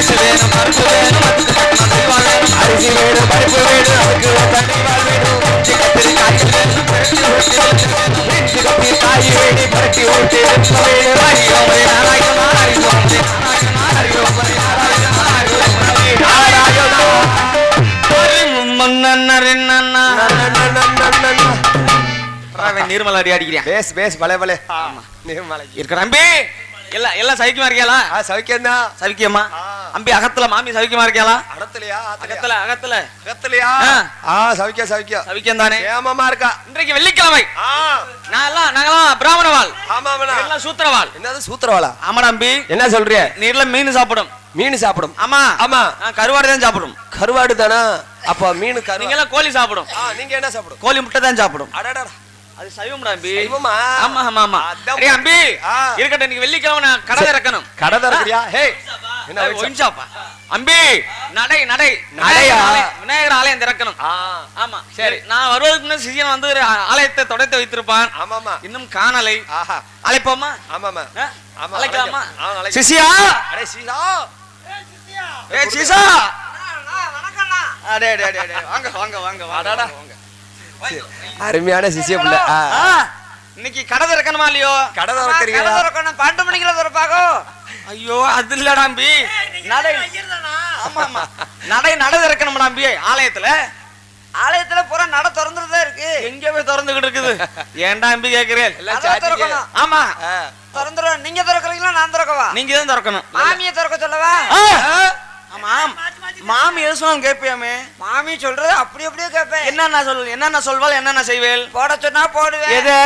பேசு வேணும் பருப்பு வேணும் அதுக்கு தெய்வம் வேணும் அரிசி வேணும் பருப்பு வேணும் அதுக்கு தெய்வம் வேணும் சிக்கத்தில் காய்ச்சல் வேணும் சிக்கத்தில் காய் வேணும் பரட்டி ஓட்டு வேணும் ஹரியோமரே நாராயணா ஹரியோமரே நாராயணா ஹரியோமரே நாராயணா நீர்மலை அடி அடிக்கிறேன் பேஸ் பேஸ் பலே பலே நீர்மலை இருக்கிற அம்பி எல்லாம் எல்லாம் சவிக்கமா இருக்கியாளா சவிக்கம் தான் சவிக்கமா அம்பி அகத்துல மாமி சவிக்கமா இருக்கியாளா அகத்துலயா அகத்துல அகத்துல அகத்துலயா சவிக்க சவிக்க சவிக்கம் தானே ஏமாமா இருக்கா இன்றைக்கு வெள்ளிக்கிழமை நாங்கெல்லாம் பிராமணவாள் எல்லாம் சூத்திரவாள் என்னது சூத்திரவாளா ஆமாடா அம்பி என்ன சொல்றிய நீர்ல மீன் சாப்பிடும் மீன் சாப்பிடும் ஆமா ஆமா கருவாடு தான் சாப்பிடும் கருவாடு தானா அப்ப மீன் நீங்க எல்லாம் கோழி சாப்பிடும் நீங்க என்ன சாப்பிடும் கோழி முட்டை தான் சாப்பிடும் அடடா அது சைவம்டா அம்பி சைவமா ஆமா ஆமா ஆமா அடே அம்பி இருக்கட்ட நீங்க வெள்ளிக்கிழமை நான் கடை இறக்கணும் கடை இறக்குறியா ஹே என்ன ஒயின்ஷாப்பா அம்பி நடை நடை நடையா விநாயகர் ஆலயம் திறக்கணும் ஆமா சரி நான் வருவதுக்கு முன்ன சிசியன் வந்து ஆலயத்தை தொடர்ந்து வைத்திருப்பான் ஆமா ஆமா இன்னும் காணலை அழைப்போமா ஆமா ஆமா அழைக்கலாமா சிசியா அடே சிசியா ஏ சிசியா வணக்கம்ண்ணா அடே அடே அடே வாங்க வாங்க வாங்க வாடா அருமையான சிசிய புள்ள இன்னைக்கு கடை திறக்கணுமா இல்லையோ கடை திறக்கறீங்க கடை திறக்கணும் 12 மணிக்குள்ள திறப்பாங்க ஐயோ அது இல்லடா அம்பி நடை ஆமா ஆமா நடை திறக்கணும்டா அம்பி ஆலயத்துல பூரா நட திறந்துட்டே இருக்கு எங்க போய் திறந்துகிட்டு இருக்குது ஏன்டா அம்பி கேக்குறேன் எல்லாம் ஆமா திறந்துறோம் நீங்க திறக்கறீங்களா நான் திறக்கவா நீங்க தான் திறக்கணும் மாமியை திறக்க சொல்லவா ஆமா மாமி எது சொன்னாலும் கேட்பியாமே மாமி சொல்றது அப்படி அப்படியே கேட்பேன் என்னென்ன சொல்வாள் என்னென்ன செய்வேல் போட சொன்னா போடுவேன் எது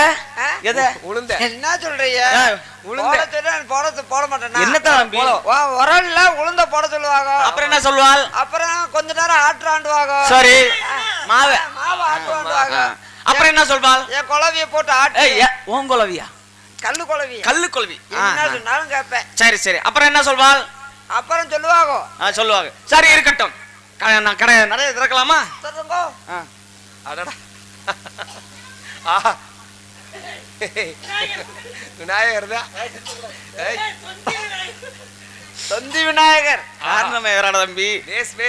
எது உளுந்த என்ன சொல்றீங்க உளுந்த போட மாட்டேன் என்னத்தான் உரல்ல உளுந்த போட சொல்லுவாங்க அப்புறம் என்ன சொல்வாள் அப்புறம் கொஞ்ச நேரம் ஆட்டுவாங்க சரி மாவு ஆட்டுவாங்க அப்புறம் என்ன சொல்வாள் என் குழவிய போட்டு ஆட்டு உன் குழவியா கல்லு குழவி என்ன சொன்னாலும் கேட்பேன் சரி சரி அப்புறம் என்ன சொல்வாள் அப்புறம் சொல்லுவாங்க சரி இருக்கட்டும் நான் கடை நிறைய திறக்கலாமா அடடா விநாயகர் தான் தொந்தி விநாயகர் காரணமே வேறாட தம்பி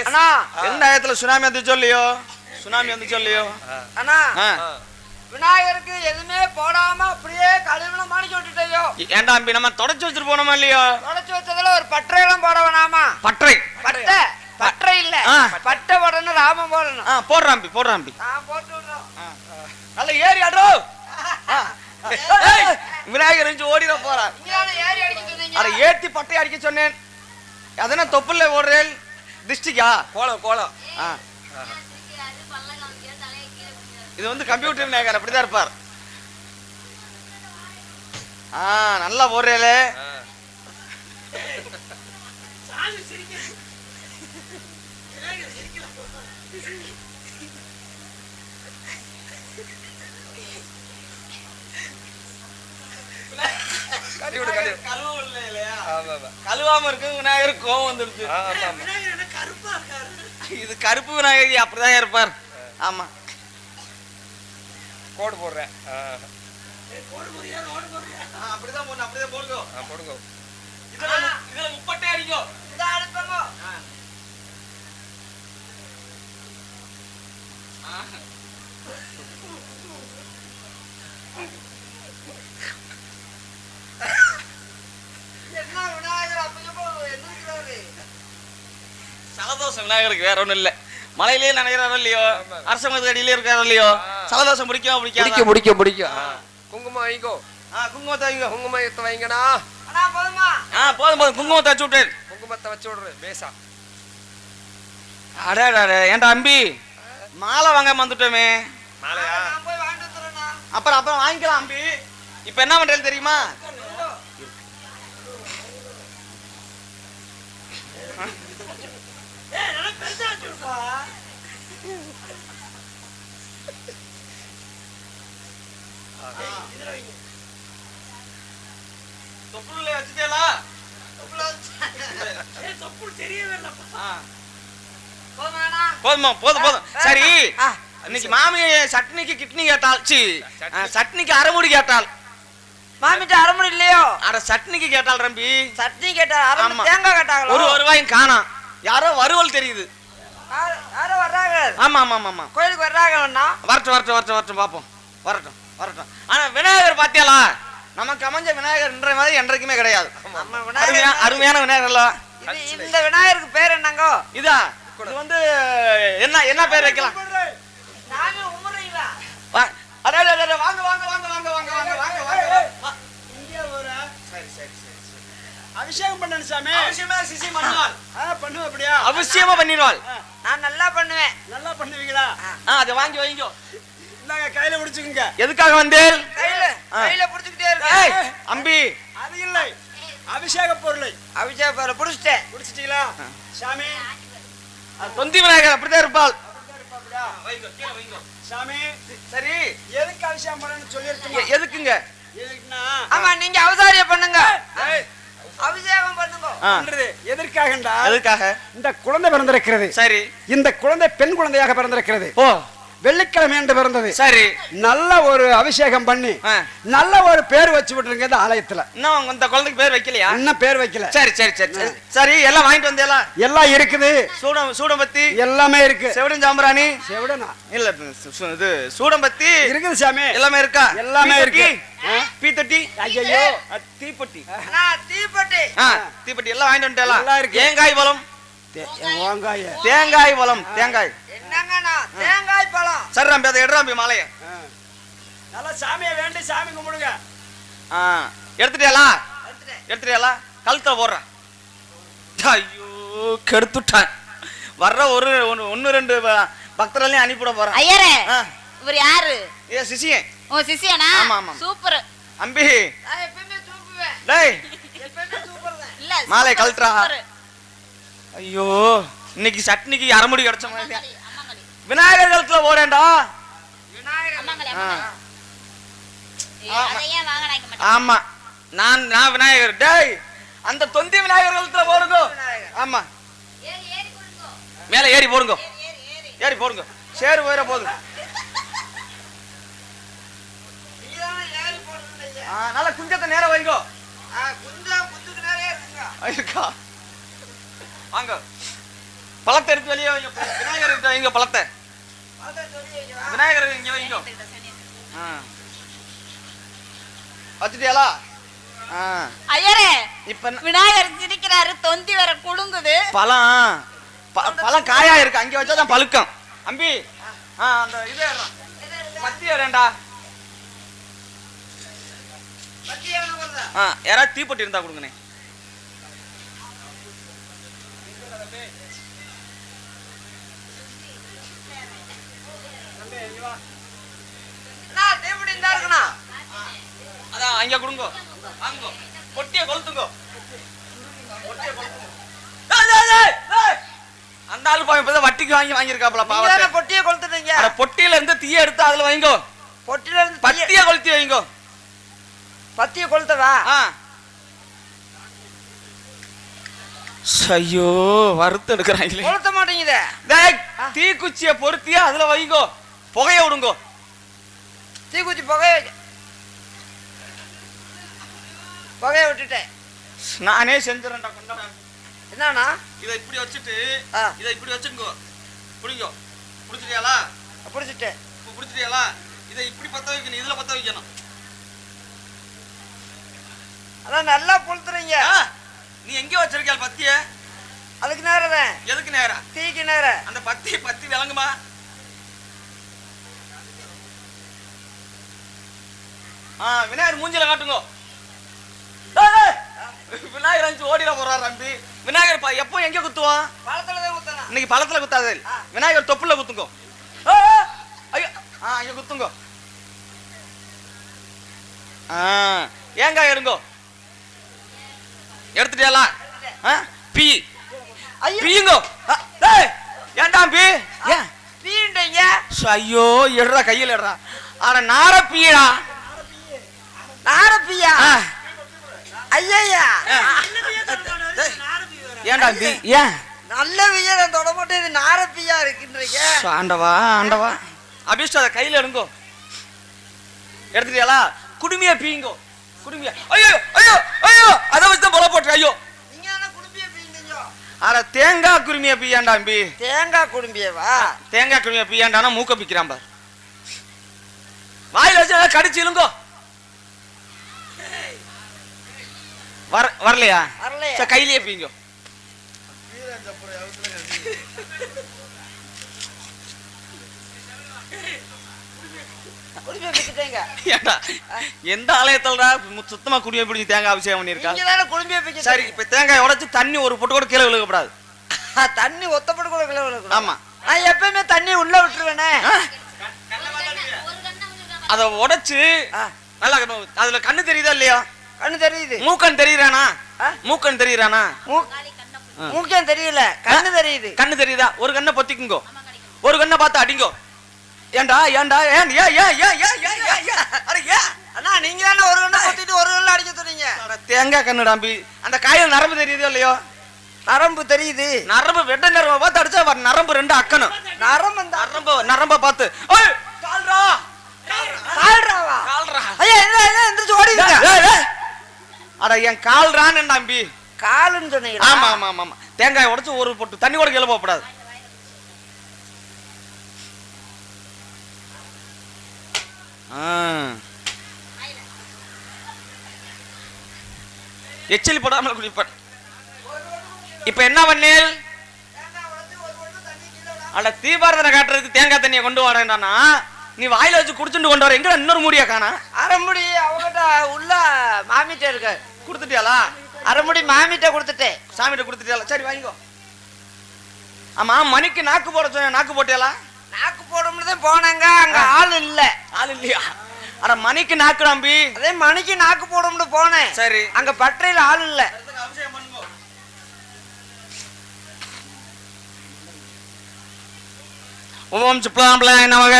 அண்ணா எந்த ஆயத்துல சுனாமி வந்து சொல்லியோ அண்ணா விநாயகருக்கு எதுவுமே போடாம அப்படியே கழுவின மாணிக்க விட்டுட்டேயோ ஏன்டா அம்பி நம்ம தொடச்சு வச்சுட்டு போனோமா இல்லையோ தொடச்சு வச்சதுல ஒரு பட்டை எல்லாம் போட வேணாமா பட்டை இல்ல பட்டை போடணும் ராமம் போடணும் போடுறான் அம்பி போட்டு விடுறோம் நல்ல ஏறி ஆடுறோ விநாயகர் ஓடிட போறான் அட ஏத்தி பட்டை அடிக்க சொன்னேன் அதனா தொப்புல ஓடுறேன் டிஸ்ட்ரிக்டா கோலம் இது வந்து கம்ப்யூட்டர் விநாயகர் அப்படிதான் இருப்பார் நல்லா போடுறேலே கழுவாம இருக்கு விநாயகர் கோவம் வந்துருச்சு இது கருப்பு விநாயகர் அப்படிதான் இருப்பார் ஆமா கோடு போடுறேன் அப்படிதான் போடுங்க இதுல முப்பட்டே அடிக்கோ இத அடிப்பங்க என்ன விநாயகர் அப்போ என்னது சலதோஷ விநாயகருக்கு வேற ஒண்ணும் இல்ல மலையிலே நனையறாரோ இல்லையோ அரசமரத்து அடியிலே இருக்காரோ இல்லையோ சலதோஷம் பிடிக்கும் குங்குமம் வைங்கோ குங்குமத்தை வைங்கடா அண்ணா போதுமா போதும் குங்குமத்தை வச்சு விட்டேன் குங்குமத்தை வச்சு விடுறேன் பேசா அடடா ஏன்டா அம்பி மாலை வாங்க வந்துட்டோமே மாலையா நான் போய் வாங்கிட்டு வரேனா அப்புறம் வாங்கிக்கலாம் அம்பி இப்போ என்ன பண்றேன்னு தெரியுமா நான் பெருசா சொல்றா தொப்புள்ள வச்சிட்டேலா தொப்புள் தெரியவே இல்லப்பா போதும் சரி இன்னைக்கு மாமி சட்னிக்கு கிட்னி கேட்டாள் சட்னிக்கு அரைமுடி கேட்டாள் மாமிட்ட அரைமுடி இல்லையோ அட சட்னிக்கு கேட்டாள் ரம்பி. சட்னி கேட்டா தேங்காய் கேட்டாங்களோ? ஒரு ரூபாயும் காணோம். யாரோ வருவல் தெரியுது. யாரோ வர்றாங்க. ஆமா ஆமா ஆமா கோயிலுக்கு வர்றாங்கன்னா வரட்டும் பாப்போம். வரட்டும். ஆனா விநாயகர் பாத்தியாளா? நமக்கு அமைஞ்ச விநாயகர் என்ற மாதிரி என்றைக்குமே கிடையாது. அருமையான விநாயகர் அல்ல. இந்த விநாயகருக்கு பேர் என்னங்க? இதா இது வந்து என்ன பேர் வைக்கலாம்? அபிஷேகம் பண்ணு சாமி. அவசியமா பண்ணிடுவாள். நான் நல்லா பண்ணுவேன். நல்லா பண்ணுவீங்களா? அதை வாங்கி வைங்க. கையில பிடிச்சுக்குங்க. எதுக்காக வந்தேன்? கையில பிடிச்சுக்கிட்டே இருக்கு அம்பி. அது இல்லை, அபிஷேக பொருளை. அபிஷேக பொருளை பிடிச்சிட்டீங்களா சாமி? தொந்தி விநாயகர் அப்படிதான் இருப்பாள் சாமி. சரி, எதுக்கு அபிஷேகம் பண்ணணும்னு சொல்லிருக்கீங்க? எதுக்குங்க? எதுக்குன்னா ஆமா, நீங்க அவதாரியா பண்ணுங்க. அபிஷேகம் பண்ணுங்க. எதற்காகண்டா? எதுக்காக? இந்த குழந்தை பிறந்திருக்கிறது. சரி. இந்த குழந்தை பெண் குழந்தையாக பிறந்திருக்கிறது. ஓ, வெள்ளிக்கிழமை என்று பிறந்தது. சரி. நல்ல ஒரு அபிஷேகம் பண்ணி நல்ல ஒரு பேர் வச்சு விட்டுருங்க இந்த ஆலயத்துல. இன்னும் இந்த குழந்தைக்கு பேர் வைக்கலையா? இன்னும் பேர் வைக்கல. சரி, எல்லாம் வாங்கிட்டு வந்தேலாம். எல்லாம் இருக்குது. சூடம்பத்தி எல்லாமே இருக்கு. செவிடன் சாம்பிராணி செவிடனா இல்ல, இது சூடம்பத்தி இருக்குது சாமி. எல்லாமே இருக்கா? எல்லாமே இருக்கு. பீத்தட்டி, ஐயோ தீப்பட்டி, தீப்பட்டி எல்லாம் வாங்கிட்டு வந்துட்டேலாம். எல்லாம் இருக்கு. தேங்காய் பழம், தேங்காய் பழம், தேங்காய் தேங்காய் பழம். சரி ரம்பி, அதை எடுறாம்பி மாலைய. நல்லா சாமியை வேண்டி சாமி கும்பிடுங்க. எடுத்துட்டியாலா? கழுத்துல போடுறேன். ஐயோ, கெடுத்துட்டான். வர்ற ஒன்னு ரெண்டு பக்தர்களையும் அனுப்பிவிட போறேன். ஐயரே, இவர் யாரு? சிசியன். ஓ, சிசியனா? ஆமா. சூப்பர் அம்பி. எப்பவுமே தூக்குவேன். டேய், எப்பவுமே தூக்குறேன். இல்ல, மாலை கழுத்துறா. ஐயோ, இன்னைக்கு சட்னிக்கு அரைமுடி கிடைச்ச மாதிரி. விநாயகர் கழுத்துல போறேன்டா. ஆமா, நான் விநாயகர். டேய், அந்த தொந்தி விநாயகர் கழுத்துல போடுங்க. ஆமா, மேல ஏறி போடுங்க. சேரு போயிட போதுங்க. நல்ல குஞ்சத்தை நேரம் வைங்கோ. இருக்கா? வாங்க, பழத்தை எடுத்து வெளியே வைங்க. விநாயகர் எடுத்து வைங்க. பழத்தை விநாயகர் இங்க வைங்க. வச்சுட்டியாலா? ஐயரே, இப்ப விநாயகர் சிரிக்கிறாரு, தொந்தி வர குடுங்குது. பழம் காயா இருக்கு, அங்க வச்சாதான் பழுக்கம். அம்பி, அந்த இது பத்தி ஏறேன்டா. யாராவது தீப்பட்டி இருந்தா கொடுங்கண்ணே. அதான் அங்க கொடுங்க. வாங்க, பொட்டிய கொளுத்துங்க. அந்த ஆளு இப்பதான் வட்டிக்கு வாங்கியிருக்காப்ல பாவத்தை. பொட்டியை கொளுத்துட்டீங்க. பொட்டியில இருந்து தீய எடுத்து அதுல வைங்கோ. பொட்டியில இருந்து பத்திய கொளுத்தி வைங்கோ. பத்திய கொளுத்தவா? ஐயோ, வறுத்து எடுக்கிறாங்களே. கொளுத்த மாட்டேங்குதே. தீக்குச்சிய பொருத்தியா அதுல வைங்கோ. புகைய விடுங்கோ. தீக்குச்சி புகைய விட்டுட்டேன். நானே செஞ்சுறேன்டா. கொண்டாடா. என்னன்னா, இதை இப்படி வச்சுட்டு இதை இப்படி வச்சுங்கோ. புடிங்கோ. புடிச்சிட்டியாலா? இதை இப்படி பத்த வைக்கணும். இதுல பத்த வைக்கணும். அதான் நல்லா கொளுத்துறீங்க. நீ எங்க வச்சிருக்கியால் பத்திய? அதுக்கு நேரம். எதுக்கு நேரம்? தீக்கு நேரம். அந்த பத்தி விளங்குமா? விநாயகர் மூஞ்சில காட்டுங்க. விநாயகர் ஓடிட போறாரு அம்பி. விநாயகர் எப்போ எங்க குத்துவான்? பழத்துலதான் குத்தலாம். இன்னைக்கு பழத்துல குத்தாது. விநாயகர் தொப்புல குத்துங்க. ஐயோ, இங்க குத்துங்க. ஏங்காய் எடுங்கோ. எடுத்துட்டியாலா? பீயுங்கோ. ஏன்டா பீ? பீண்டீங்க. ஐயோ, எடுறா, கையில் எடுறா. ஆனா நார பீடா. நாரப்பியா? ஐயா, ஏன்டா பீ? ஏன் நல்ல பிய்ய தொட மாட்டேன். இது நாரப்பியா இருக்குன்றீங்க. ஆண்டவா. அபிஷ்ட அதை கையில எடுங்கோ. எடுத்துட்டியாலா? குடுமையா பீங்கோ. குடுமையா. ஐயோ, தேங்காய் குருமிய பியாண்டா அம்பி. தேங்காய் குடும்பியவா? தேங்காய் குருமிய பியாண்டானா மூக்க பிக்கிறான் பார். வாயில வச்சு கடிச்சு இழுங்கோ. வரலையா? வரலையா? கையிலேயே பீங்கோ. எந்த ஆலயத்துல சுத்தமா குடிய பிடிச்சி தேங்காய் அபிஷேகம் பண்ணிருக்கா? சரி, இப்ப தேங்காய் உடைச்சு தண்ணி ஒரு பொட்டு கூட கீழே விழுகப்படாது. தண்ணி ஒத்தப்பட்டு கூட கீழே விழுக. ஆமா, நான் எப்பயுமே தண்ணி உள்ள விட்டுருவேனே. அத உடைச்சு நல்லா அதுல கண்ணு தெரியுதா இல்லையா? கண்ணு தெரியுது. மூக்கன் தெரியுறானா? மூக்கன் தெரியுறானா? மூக்கன் தெரியல, கண்ணு தெரியுது. கண்ணு தெரியுதா? ஒரு கண்ணை பொத்திக்குங்கோ, ஒரு கண்ணை பார்த்து அடிங்கோ. ஏண்டா ஏண்டா ஏன் ஏன் ஏன் ஏன் ஏன் ஏன் அட ஏன் அண்ணா, நீங்க தானே ஒரு கண்ணை பொத்திட்டு ஒரு கண்ணை அடிக்க சொன்னீங்க. தேங்காய் கண்ணுடாம்பி. அந்த காயில் நரம்பு தெரியுதோ இல்லையோ? நரம்பு தெரியுது. நரம்பு வெட்ட நரம்பை பார்த்து அடிச்சா நரம்பு ரெண்டு அக்கணும். நரம்பு நரம்பு நரம்ப பார்த்து கால்ரா கால்ராவா? கால்ரா. ஐயா என்ன என்ன எந்திரச்சு ஓடிடுங்க. அட என் கால்ரான்னு நம்பி காலுன்னு சொன்னீங்க. ஆமா ஆமா ஆமா. தேங்காய் உடைச்சு ஒரு பொட்டு தண்ணி கூட கீழே போகக்கூடாது. எச்சில் போடாமல் குடிப்பேன். இப்ப என்ன பண்ணேன்? அட தீபாரதனை காட்டுறதுக்கு தேங்காய் தண்ணியை கொண்டு வரேன்டானா நீ வாயில வச்சு குடிச்சுட்டு கொண்டு வர. எங்க இன்னொரு மூடியா காணா? அரைமுடி அவகிட்ட உள்ள மாமிட்ட இருக்க. கொடுத்துட்டியாளா? அரைமுடி மாமிட்ட கொடுத்துட்டேன். சாமிகிட்ட கொடுத்துட்டியாளா? சரி வாங்கிக்கோ. ஆமா, மணிக்கு நாக்கு போட சொன்ன, நாக்கு போட்டியாளா? நாக்கு போடும்போது போனாங்க, அங்க ஆள் இல்ல. ஆள் இல்லையா? அட மணிக்கு நாக்கு நம்பி. அதே மணிக்கு நாக்கு போடும்போது போனேன். சரி, அங்க பற்றையில ஆள் இல்ல. ஓம் சுப்லாம்பலாய நமக,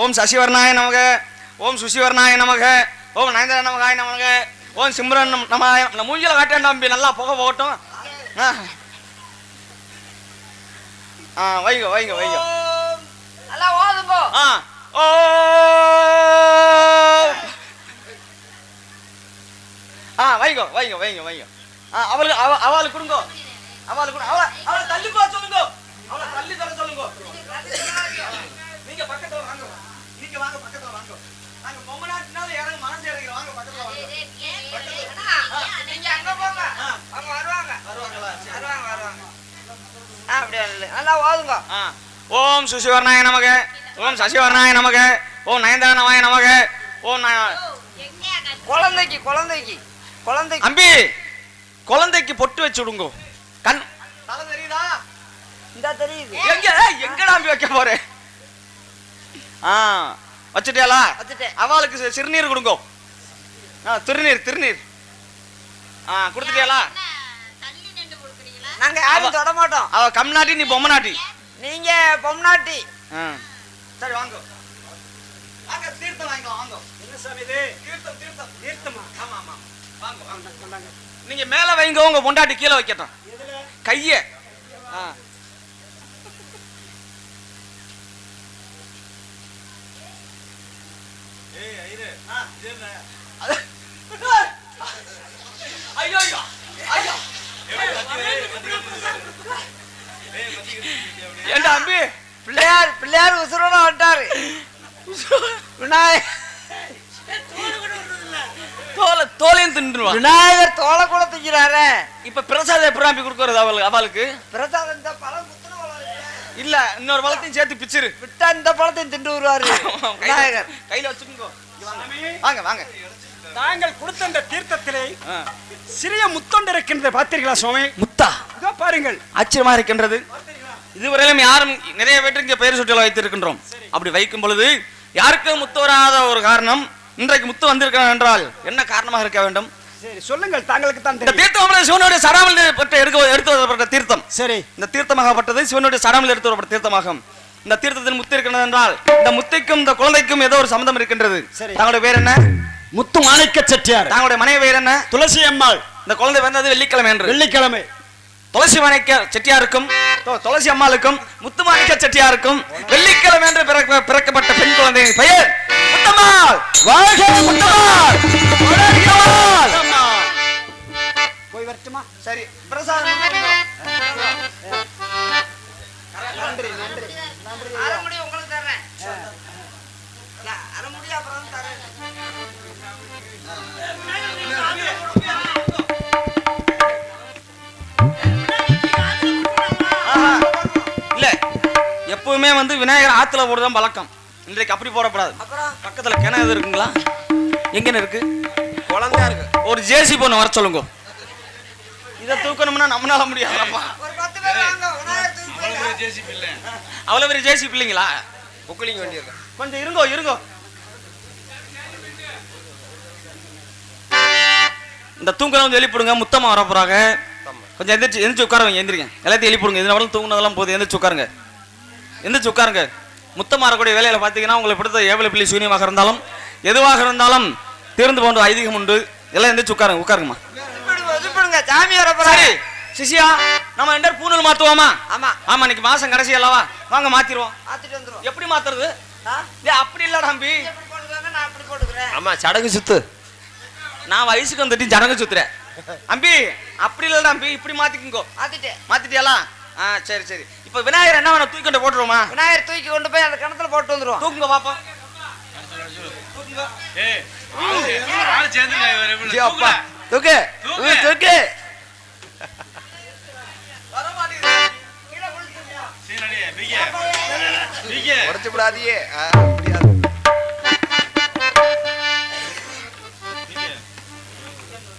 ஓம் சசிவர்ணாய நமக, ஓம் சுசிவர்ணாய நமக, ஓம் நயன்தர நமகாய நமக, ஓம் சிம்ரன் நமகாய. மூஞ்சில காட்டேன் நம்பி, நல்லா புகை போகட்டும். வைங்க வைங்க வைங்க. நல்லா ஓதுங்க. ஓ வைங்க வைங்க வைங்க வைங்க. அவளுக்கு அவளுக்கு கொடுங்க, அவளுக்கு கொடுங்க. அவளை தள்ளி போக சொல்லுங்க, அவளை தள்ளி தர சொல்லுங்க. நீங்க பக்கத்துல வாங்க, நீங்க வாங்க பக்கத்துல வாங்க. நாங்க பொம்மை நாட்டினால யாரும் மனசு இறங்கி வாங்க பக்கத்துல வாங்க. நீங்க அங்க போங்க, அவங்க வருவாங்க. வருவாங்களா? வருவாங்க வருவாங்க. அப்படியே நல்லா ஓதுங்க. ஓம் சுசிவர்ணாய நமக, ஓம் சசிவர்ணாய நமக, ஓம் நயன்தார நமகாய நமக, ஓம் குழந்தைக்கு குழந்தைக்கு குழந்தைக்கு அம்பி குழந்தைக்கு பொட்டு வச்சு விடுங்க. கண் தலை தெரியுதா? இந்த தெரியுது. எங்க எங்கடா அம்பி வைக்க போறேன்? வச்சுட்டியாளா? வச்சுட்டேன். அவளுக்கு சிறுநீர் கொடுங்க. திருநீர் திருநீர் கொடுத்துட்டியாளா? நாங்க யாரும் தொட மாட்டோம். அவ கம்நாட்டி, நீ பொம்மை நாட்டி. நீங்க பொம்நாட்டி. சரி வாங்க வாங்க, தீர்த்தம் வாங்கிக்கலாம் வாங்க. என்ன சாமி இது? தீர்த்தம் தீர்த்தம் தீர்த்தமா? ஆமா ஆமா, வாங்க வாங்க. நீங்க மேல வைங்க, உங்க பொண்டாட்டி கீழே வைக்கட்டும். கைய ஐயோ ஐயோ ஏண்டா அம்பி? பிள்ளையார் பிள்ளையார் உசுரோட வந்துட்டாரு. விநாயகர் தோலையும் தின்றுவா. விநாயகர் தோலை கூட திங்கிறாரு. இப்ப பிரசாதம் எப்படி அம்பி கொடுக்கறது அவளுக்கு? பிரசாதம் இந்த பழம் குத்துன பழம் இல்ல, இன்னொரு பழத்தையும் சேர்த்து பிச்சிரு. விட்டா இந்த பழத்தையும் திண்டு வருவாரு விநாயகர். கையில வச்சுக்கோ. வாங்க வாங்க. தாங்கள் கொடுத்த அந்த தீர்த்தத்திலே சிறிய முத்தொண்டு இருக்கின்றது, பார்த்தீர்களா சுவாமி? முத்தா? இதோ பாருங்கள். ஆச்சரியமா இருக்கின்றது. இதுவரையிலும் யாரும் நிறைய பேருக்கு இங்க பெயர் சுற்றில வைத்திருக்கின்றோம். அப்படி வைக்கும் பொழுது யாருக்கும் முத்து வராத ஒரு காரணம், இன்றைக்கு முத்து வந்திருக்கிறார் என்றால் என்ன காரணமாக இருக்க வேண்டும்? சரி சொல்லுங்கள், தாங்களுக்கு தான் இந்த தெரியும். தீர்த்தம் சிவனுடைய சடாமல் எடுத்து வரப்பட்ட தீர்த்தம். சரி, இந்த தீர்த்தமாகப்பட்டது சிவனுடைய சடாமல் எடுத்து வரப்பட்ட தீர்த்தமாகும். இந்த தீர்த்தத்தில் முத்து இருக்கிறது என்றால் இந்த முத்தைக்கும் இந்த குழந்தைக்கும் ஏதோ ஒரு சம்பந்தம் இருக்கின்றது. தங்களுடைய பேர் என்ன? முத்து மாணிக்க செட்டியார். தங்களுடைய மனைவி பேர் என்ன? துளசி அம்மாள். இந்த குழந்தை வந்தது வெள்ளிக்கிழமை என்று. வெள்ளிக்கிழமை துளசி மாணிக்க செட்டியாருக்கும் துளசி அம்மாளுக்கும் முத்து மாணிக்க செட்டியாருக்கும் வெள்ளிக்கிழமை என்று பிறக்கப்பட்ட பெண் குழந்தையின் பெயர் முத்தம்மாள். வாழ்க முத்தம்மாள். போய் வரட்டுமா? சரி, பிரசாதம் எப்பவுமே வந்து விநாயகர் ஆத்துல போடுதான் பழக்கம். இன்றைக்கு அப்படி போடக்கூடாது. அப்புறம் பக்கத்துல கிணறு இருக்குங்களா? எங்கன்னு இருக்கு? குழந்தையா இருக்கு. ஒரு ஜேசி பொண்ணு வர சொல்லுங்க. இதை தூக்கணும்னா நம்மளால முடியாதுப்பா. ஒரு 10 பேர் வாங்க. விநாயகர் தூக்கி போயிடா. அவ்வளவு பெரிய ஜேசி பிள்ளைங்களா? புக்லிங் வண்டி இருக்கு. கொஞ்சம் இருங்கோ. இந்த தூங்கலாம் வந்து எழுப்பிடுங்க. முத்தமா வர போறாங்க. கொஞ்சம் எந்திரிச்சு உட்காருங்க. எந்திரிங்க. எல்லாத்தையும் எழுப்பிடுங்க. இதனால தூங்குனதெல்லாம் போகுது. எந்திரிச்சு உட்காருங்க. முத்தம் மாறக்கூடிய வேலையில பாத்தீங்கன்னா உங்களுக்கு பிடித்த ஏவல பிள்ளை சூனியமாக இருந்தாலும் எதுவாக இருந்தாலும் தீர்ந்து போன்ற ஐதீகம் உண்டு. எல்லாம் எந்திரிச்சு உட்காருங்கம்மா. சாமி வர போறாரு. சிசியா நம்ம 2 பேரும் பூணூல் மாத்துவோமா? ஆமா இன்னைக்கு மாசம் கடைசி அல்லவா? வாங்க மாத்திடுவோம். ஆத்திட்டு வந்துரும். எப்படி மாத்துறது? அப்படி இல்ல தம்பி. எப்படி போடுறேன்னா நான் அப்படி போடுறேன். ஆமா சடங்கு சுத்து. நான் வயசுக்கு வந்துட்டு ஜனங்க சுத்துறேன் அம்பி. அப்படி இல்ல தம்பி, இப்படி மாத்திக்குங்கோ. மாத்திட்டியாலா? சரி. இப்ப விநாயகர் என்ன வேணும்? தூக்கி கொண்டு போட்டுருவோமா? விநாயகர் தூக்கி கொண்டு போய் அந்த கிணத்துல போட்டு வந்துருவோம். தூக்குங்க பாப்பா. தூக்கு. உடைச்சு விடாதியே.